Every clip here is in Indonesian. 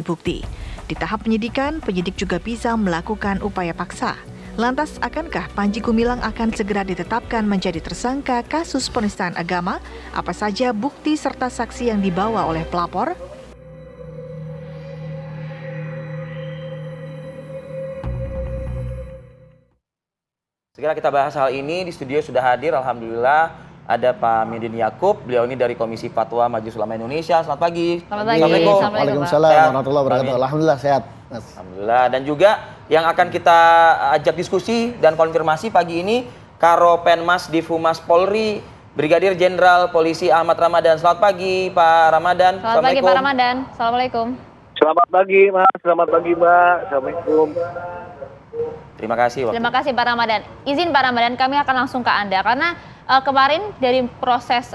bukti. Di tahap penyidikan, penyidik juga bisa melakukan upaya paksa. Lantas, akankah Panji Gumilang akan segera ditetapkan menjadi tersangka kasus penistaan agama? Apa saja bukti serta saksi yang dibawa oleh pelapor? Segera kita bahas hal ini. Di studio sudah hadir, alhamdulillah, ada Pak Midin Yakub. Beliau ini dari Komisi Fatwa Majelis Ulama Indonesia. Selamat pagi. Selamat pagi. Assalamualaikum. Waalaikumsalam warahmatullahi wabarakatuh. Alhamdulillah sehat, Mas. Alhamdulillah. Dan juga yang akan kita ajak diskusi dan konfirmasi pagi ini Karopenmas Divhumas Polri, Brigadir Jenderal Polisi Ahmad Ramadan. Selamat pagi, Pak Ramadan. Selamat pagi, Pak Ramadan. Assalamualaikum. Selamat pagi, Mas. Selamat pagi, Mbak. Assalamualaikum. Terima kasih. Terima kasih, Pak Ramadan. Izin Pak Ramadan, kami akan langsung ke Anda karena kemarin dari proses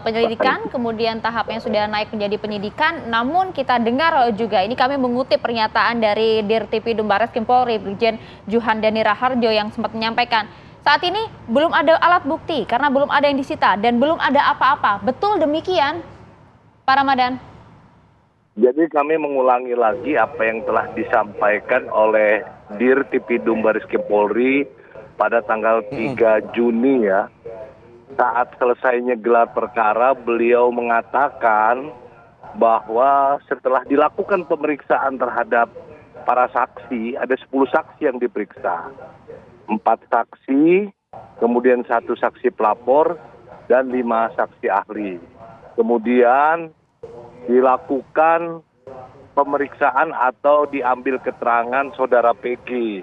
penyelidikan, kemudian tahapnya sudah naik menjadi penyidikan, namun kita dengar juga, ini kami mengutip pernyataan dari Dirtipidum Barreskrim Polri, Brigjen Juhandani Raharjo yang sempat menyampaikan, saat ini belum ada alat bukti karena belum ada yang disita dan belum ada apa-apa. Betul demikian, Pak Ramadan? Jadi kami mengulangi lagi apa yang telah disampaikan oleh Dirtipidum Barreskrim Polri pada tanggal 3 Juni ya. Saat selesainya gelar perkara, beliau mengatakan bahwa setelah dilakukan pemeriksaan terhadap para saksi, ada 10 saksi yang diperiksa. 4 saksi, kemudian 1 saksi pelapor, dan 5 saksi ahli. Kemudian dilakukan pemeriksaan atau diambil keterangan saudara PG.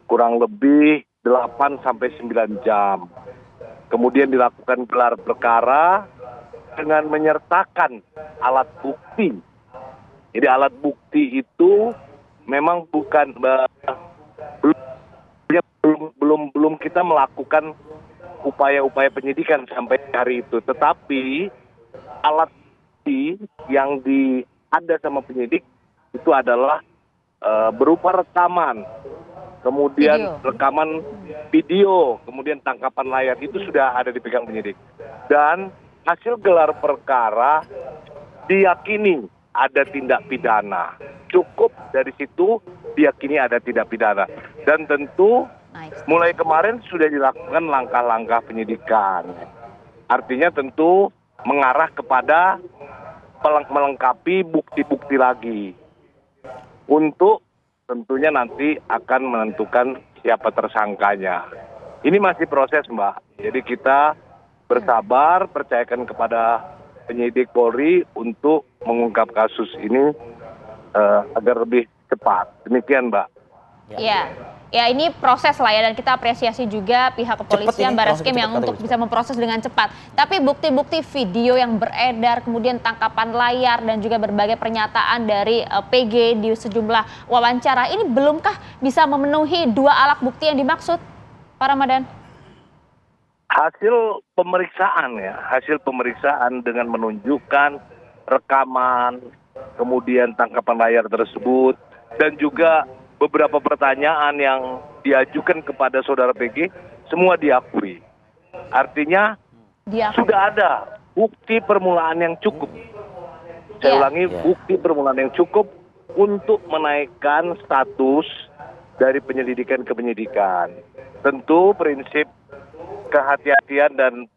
Kurang lebih 8-9 jam. Kemudian dilakukan gelar perkara dengan menyertakan alat bukti. Jadi alat bukti itu memang bukan belum kita melakukan upaya-upaya penyidikan sampai hari itu, tetapi alat bukti yang ada sama penyidik itu adalah berupa rekaman. Kemudian rekaman video, kemudian tangkapan layar itu sudah ada dipegang penyidik. Dan hasil gelar perkara diyakini ada tindak pidana. Cukup dari situ diyakini ada tindak pidana. Dan tentu mulai kemarin sudah dilakukan langkah-langkah penyidikan. Artinya tentu mengarah kepada melengkapi bukti-bukti lagi. Untuk tentunya nanti akan menentukan siapa tersangkanya. Ini masih proses, Mbak. Jadi kita bersabar, percayakan kepada penyidik Polri untuk mengungkap kasus ini agar lebih cepat. Demikian, Mbak. Ya ini proses lah ya, dan kita apresiasi juga pihak kepolisian Barreskrim yang untuk bisa memproses dengan cepat. Tapi bukti-bukti video yang beredar, kemudian tangkapan layar dan juga berbagai pernyataan dari PG di sejumlah wawancara, ini belumkah bisa memenuhi 2 alat bukti yang dimaksud, Pak Ramadan? Hasil pemeriksaan dengan menunjukkan rekaman, kemudian tangkapan layar tersebut, dan juga beberapa pertanyaan yang diajukan kepada saudara PG, semua diakui. Artinya sudah ada bukti permulaan yang cukup. Saya ulangi, bukti permulaan yang cukup untuk menaikkan status dari penyelidikan ke penyidikan. Tentu prinsip kehati-hatian dan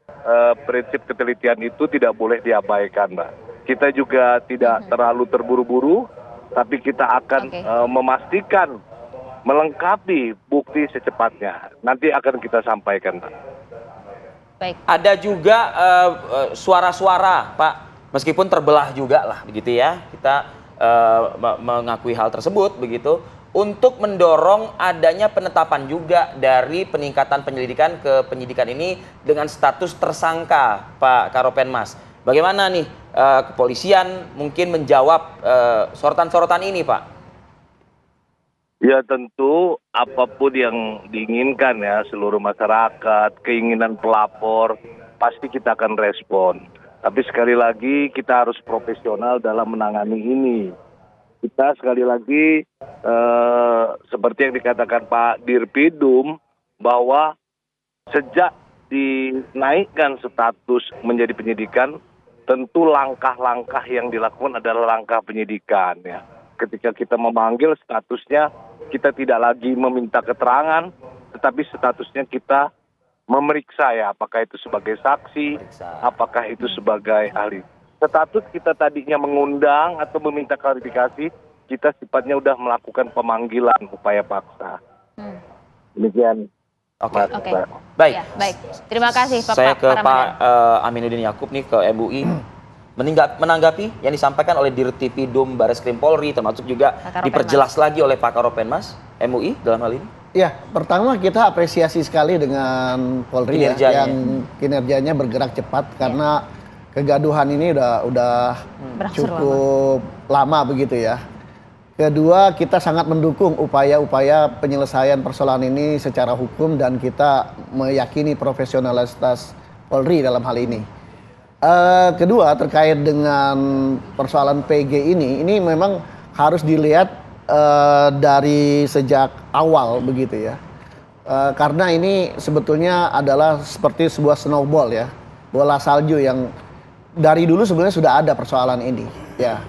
prinsip ketelitian itu tidak boleh diabaikan, Mbak. Kita juga tidak terlalu terburu-buru, tapi kita akan memastikan melengkapi bukti secepatnya. Nanti akan kita sampaikan, Pak. Baik. Ada juga suara-suara, Pak, meskipun terbelah juga lah, begitu ya. Kita mengakui hal tersebut, begitu, untuk mendorong adanya penetapan juga dari peningkatan penyelidikan ke penyidikan ini dengan status tersangka, Pak Karopenmas. Bagaimana nih kepolisian mungkin menjawab sorotan-sorotan ini, Pak? Ya tentu apapun yang diinginkan ya seluruh masyarakat, keinginan pelapor, pasti kita akan respon. Tapi sekali lagi kita harus profesional dalam menangani ini. Kita sekali lagi seperti yang dikatakan Pak Dirpidum, bahwa sejak dinaikkan status menjadi penyidikan, tentu langkah-langkah yang dilakukan adalah langkah penyidikan ya. Ketika kita memanggil statusnya kita tidak lagi meminta keterangan, tetapi statusnya kita memeriksa ya, apakah itu sebagai saksi, apakah itu sebagai ahli. Status kita tadinya mengundang atau meminta klarifikasi, kita sifatnya udah melakukan pemanggilan upaya paksa. Demikian. Oke. Mbak. Baik. Ya, baik. Terima kasih Saya ke Ramadan. Pak Aminuddin Yakub nih ke MUI. Menanggapi yang disampaikan oleh Dirtipidum Bareskrim Polri, termasuk juga Pak Karopenmas. diperjelas lagi oleh Pak Karopenmas MUI dalam hal ini. Ya, pertama kita apresiasi sekali dengan Polri ya, Kinerjanya. yang kinerjanya bergerak cepat karena kegaduhan ini udah Berangsur cukup lama begitu ya. Kedua, kita sangat mendukung upaya-upaya penyelesaian persoalan ini secara hukum dan kita meyakini profesionalitas Polri dalam hal ini. Kedua, terkait dengan persoalan PG ini memang harus dilihat dari sejak awal begitu ya. Karena ini sebetulnya adalah seperti sebuah snowball ya, bola salju yang dari dulu sebenarnya sudah ada persoalan ini ya.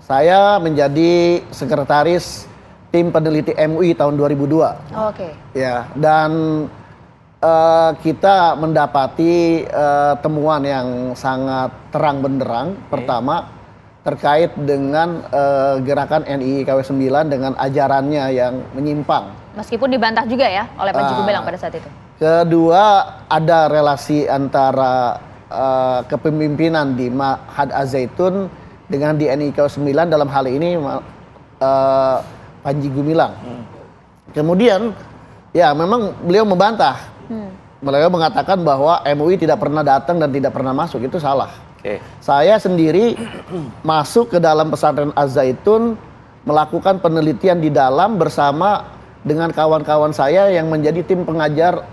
Saya menjadi sekretaris tim peneliti MUI tahun 2002. Oke. Ya, dan kita mendapati temuan yang sangat terang benderang. Pertama, terkait dengan gerakan NII KW 9 dengan ajarannya yang menyimpang. Meskipun dibantah juga ya oleh Panji Gumilang pada saat itu. Kedua, ada relasi antara kepemimpinan di Ma'had Az-Zaitun dengan di NII KW 9 dalam hal ini Panji Gumilang. Kemudian ya memang beliau membantah. Beliau mengatakan bahwa MUI tidak pernah datang dan tidak pernah masuk, itu salah. Oke. Saya sendiri masuk ke dalam pesantren Az-Zaitun, melakukan penelitian di dalam bersama dengan kawan-kawan saya yang menjadi tim pengajar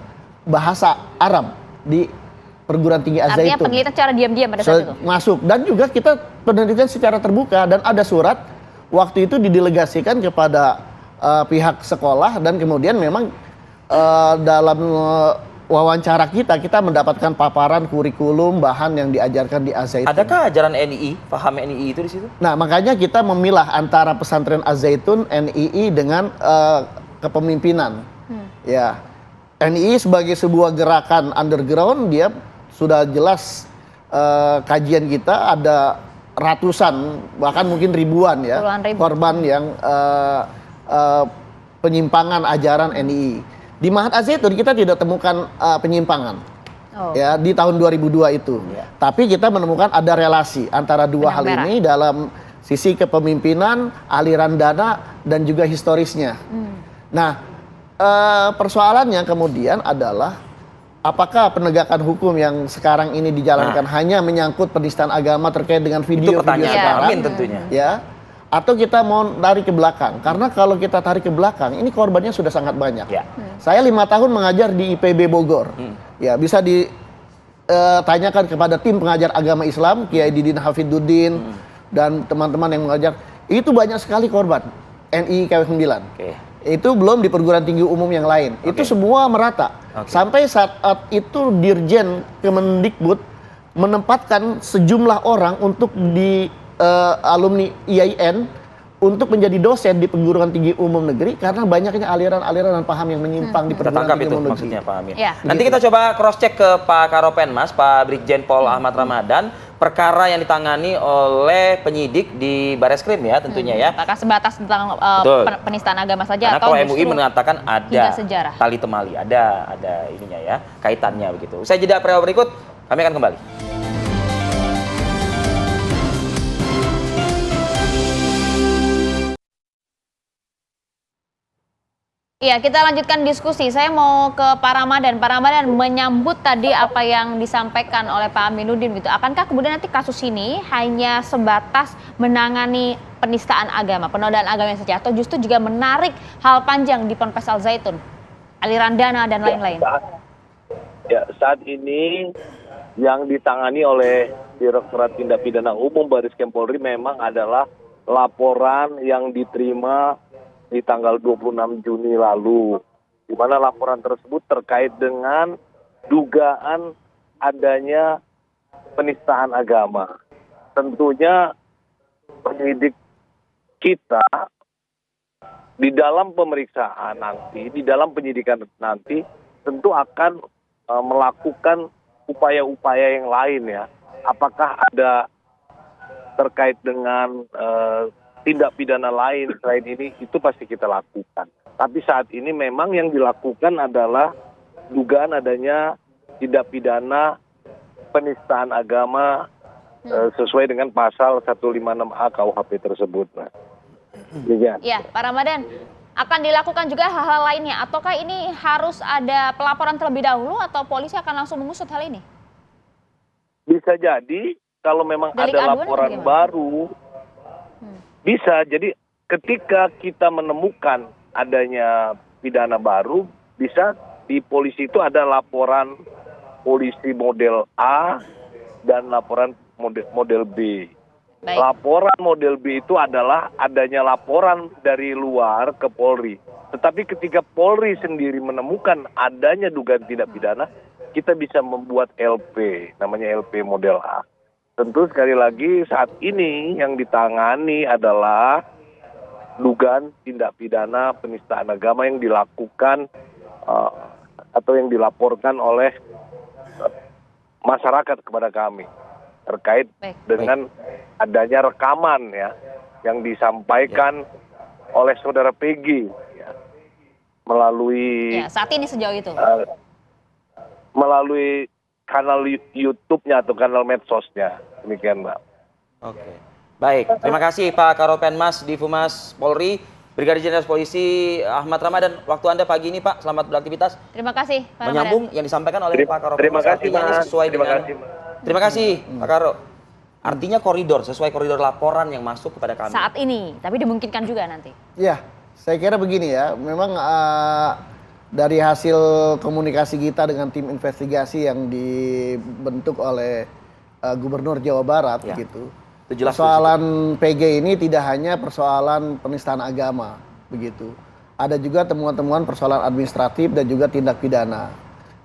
bahasa Arab di perguruan tinggi Az-Zaitun. Artinya penelitian secara diam-diam pada saat itu. Masuk, dan juga kita penelitian secara terbuka, dan ada surat waktu itu didelegasikan kepada pihak sekolah, dan kemudian memang dalam wawancara kita mendapatkan paparan kurikulum bahan yang diajarkan di Az-Zaitun. Adakah ajaran NII, paham NII itu di situ? Nah, makanya kita memilah antara pesantren Az-Zaitun, NII dengan kepemimpinan. Ya, NII sebagai sebuah gerakan underground, dia sudah jelas kajian kita ada ratusan bahkan mungkin ribuan ya Puluhan ribu. korban yang penyimpangan ajaran NII. Di Ma'had Az-Zaitun kita tidak temukan penyimpangan. Ya, di tahun 2002 itu. Tapi kita menemukan ada relasi antara dua Benang hal merah. ini dalam sisi kepemimpinan, aliran dana, dan juga historisnya. Nah, persoalannya kemudian adalah apakah penegakan hukum yang sekarang ini dijalankan hanya menyangkut penistaan agama terkait dengan Itu video-video pertanyaan sekarang? Pak Amin tentunya. Ya, atau kita mau tarik ke belakang? Karena kalau kita tarik ke belakang, ini korbannya sudah sangat banyak. Ya. Saya 5 tahun mengajar di IPB Bogor. Ya, bisa ditanyakan kepada tim pengajar agama Islam, Kiai Didin Hafiduddin dan teman-teman yang mengajar. Itu banyak sekali korban NII KW 9. Oke. Itu belum di perguruan tinggi umum yang lain. Itu semua merata. Sampai saat itu Dirjen Kemendikbud menempatkan sejumlah orang untuk di alumni IAIN untuk menjadi dosen di perguruan tinggi umum negeri karena banyaknya aliran-aliran dan paham yang menyimpang di Kita perguruan tangkap tinggi itu umum negeri. maksudnya Pak Amin. Ya. Nanti kita coba cross check ke Pak Karopenmas, Pak Brigjen Pol Ahmad Ramadan, perkara yang ditangani oleh penyidik di Bareskrim ya tentunya ya. Apakah sebatas tentang Betul. penistaan agama saja Karena atau kalau MUI justru mengatakan hingga ada sejarah? tali temali, ada ininya ya, kaitannya begitu. Usai jeda periode berikut, kami akan kembali. Iya, kita lanjutkan diskusi. Saya mau ke Pak Ramadan. Pak Ramadan menyambut tadi apa yang disampaikan oleh Pak Aminuddin gitu. Akankah kemudian nanti kasus ini hanya sebatas menangani penistaan agama, penodaan agama saja, atau justru juga menarik hal panjang di Ponpes Al Zaitun, aliran dana dan lain-lain? Saat ini yang ditangani oleh Direktorat Tindak Pidana Umum Bareskrim Polri memang adalah laporan yang diterima di tanggal 26 Juni lalu, di mana laporan tersebut terkait dengan dugaan adanya penistaan agama. tentunya penyidik kita di dalam pemeriksaan nanti, di dalam penyidikan nanti tentu akan melakukan upaya-upaya yang lain ya. Apakah ada terkait dengan tindak pidana lain selain ini, itu pasti kita lakukan. Tapi saat ini memang yang dilakukan adalah dugaan adanya tindak pidana penistaan agama sesuai dengan pasal 156A KUHP tersebut. Nah. Ya, Pak Ramadan, akan dilakukan juga hal-hal lainnya, ataukah ini harus ada pelaporan terlebih dahulu atau polisi akan langsung mengusut hal ini? Bisa jadi kalau memang Delik ada aduan laporan atau gimana? baru, bisa. Jadi ketika kita menemukan adanya pidana baru, bisa di polisi itu ada laporan polisi model A dan laporan model B. Baik. Laporan model B itu adalah adanya laporan dari luar ke Polri. Tetapi ketika Polri sendiri menemukan adanya dugaan tindak pidana, kita bisa membuat LP, namanya LP model A. Tentu sekali lagi saat ini yang ditangani adalah dugaan tindak pidana penistaan agama yang dilakukan atau yang dilaporkan oleh masyarakat kepada kami terkait dengan adanya rekaman ya yang disampaikan oleh saudara PG ya, melalui Saat ini sejauh itu. Melalui kanal YouTube-nya atau kanal medsosnya, demikian Mbak. Oke. Baik, terima kasih Pak Karopenmas Divumas Polri, Brigadir Jenderal Polisi Ahmad Ramadan. Waktu Anda pagi ini Pak, selamat beraktivitas. Terima kasih, Pak Ramadan. Menyambung yang disampaikan oleh Pak Karopenmas. Terima kasih Artinya ini Mas. sesuai Terima dengan... kasih Mas. Terima kasih Pak Karo. Artinya koridor, sesuai koridor laporan yang masuk kepada kami. Saat ini, tapi dimungkinkan juga nanti. Ya, saya kira begini ya. Memang dari hasil komunikasi kita dengan tim investigasi yang dibentuk oleh Gubernur Jawa Barat, begitu. Itu jelas Persoalan PG ini tidak hanya persoalan penistaan agama, begitu. Ada juga temuan-temuan persoalan administratif dan juga tindak pidana.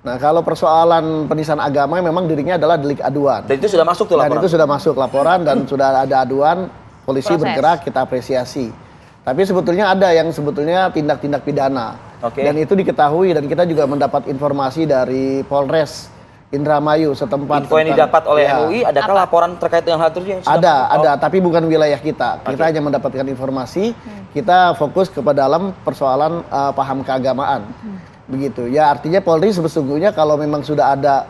Nah, kalau persoalan penistaan agama memang dirinya adalah delik aduan. Dan itu sudah masuk tuh laporan. Dan itu sudah masuk laporan dan sudah ada aduan, polisi Proses. bergerak, kita apresiasi. Tapi sebetulnya ada yang sebetulnya tindak-tindak pidana. Oke. Dan itu diketahui dan kita juga mendapat informasi dari Polres Indramayu setempat. Info yang didapat oleh Ya. MUI, adakah laporan terkait dengan hal tersebut? Ada, tapi bukan wilayah kita. Kita hanya mendapatkan informasi, kita fokus kepada dalam persoalan paham keagamaan. Begitu. Ya, artinya Polri sesungguhnya kalau memang sudah ada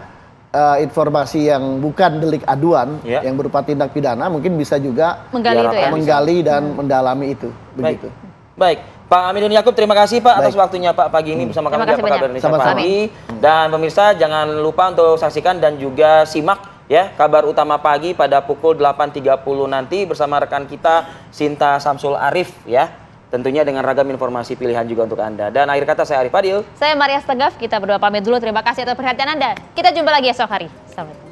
informasi yang bukan delik aduan, yang berupa tindak pidana, mungkin bisa juga Menggali itu ya? menggali dan mendalami itu. Begitu. Baik. Pak Aminun Yakub, terima kasih Pak atas waktunya Pak pagi ini bersama kami di Terima kasih Apa Kabar banyak. Indonesia Sama-sama. Pagi. Dan pemirsa jangan lupa untuk saksikan dan juga simak ya kabar utama pagi pada pukul 8.30 nanti bersama rekan kita Sinta Samsul Arif ya. Tentunya dengan ragam informasi pilihan juga untuk Anda. Dan akhir kata saya Arif Fadil. Saya Maria Stegaf, kita berdua pamit dulu. Terima kasih atas perhatian Anda. Kita jumpa lagi esok hari. Selamat.